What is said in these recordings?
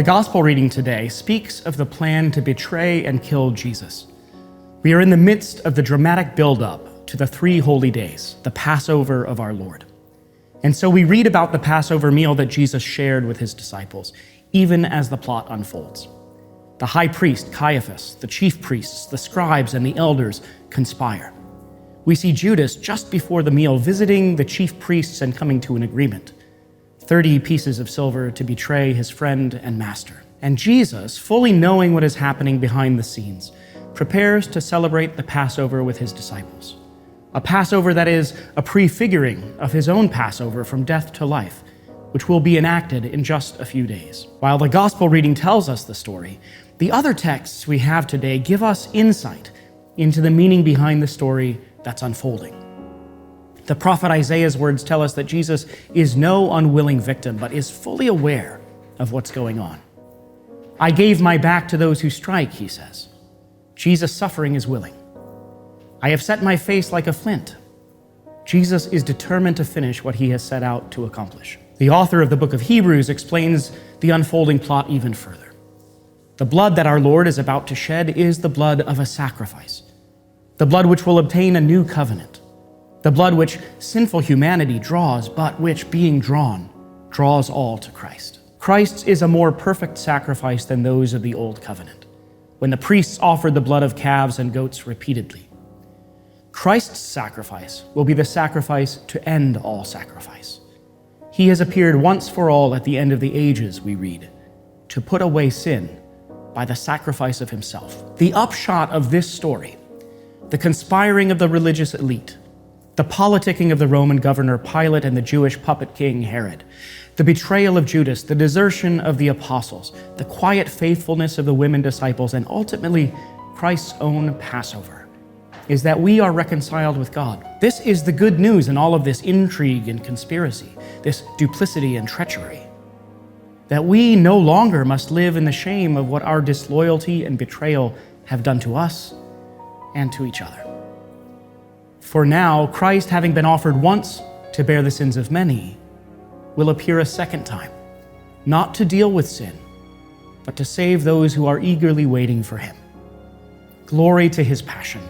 The gospel reading today speaks of the plan to betray and kill Jesus. We are in the midst of the dramatic build-up to the 3 holy days, the Passover of our Lord. And so we read about the Passover meal that Jesus shared with his disciples, even as the plot unfolds. The high priest, Caiaphas, the chief priests, the scribes, and the elders conspire. We see Judas just before the meal visiting the chief priests and coming to an agreement. 30 pieces of silver to betray his friend and master. And Jesus, fully knowing what is happening behind the scenes, prepares to celebrate the Passover with his disciples. A Passover that is a prefiguring of his own Passover from death to life, which will be enacted in just a few days. While the gospel reading tells us the story, the other texts we have today give us insight into the meaning behind the story that's unfolding. The prophet Isaiah's words tell us that Jesus is no unwilling victim, but is fully aware of what's going on. I gave my back to those who strike, he says. Jesus' suffering is willing. I have set my face like a flint. Jesus is determined to finish what he has set out to accomplish. The author of the book of Hebrews explains the unfolding plot even further. The blood that our Lord is about to shed is the blood of a sacrifice, the blood which will obtain a new covenant, the blood which sinful humanity draws, but which, being drawn, draws all to Christ. Christ's is a more perfect sacrifice than those of the old covenant, when the priests offered the blood of calves and goats repeatedly. Christ's sacrifice will be the sacrifice to end all sacrifice. He has appeared once for all at the end of the ages, we read, to put away sin by the sacrifice of himself. The upshot of this story, the conspiring of the religious elite, the politicking of the Roman governor Pilate and the Jewish puppet king Herod, the betrayal of Judas, the desertion of the apostles, the quiet faithfulness of the women disciples, and ultimately Christ's own Passover, is that we are reconciled with God. This is the good news in all of this intrigue and conspiracy, this duplicity and treachery, that we no longer must live in the shame of what our disloyalty and betrayal have done to us and to each other. For now, Christ, having been offered once to bear the sins of many, will appear a second time, not to deal with sin, but to save those who are eagerly waiting for him. Glory to his passion,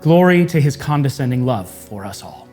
glory to his condescending love for us all.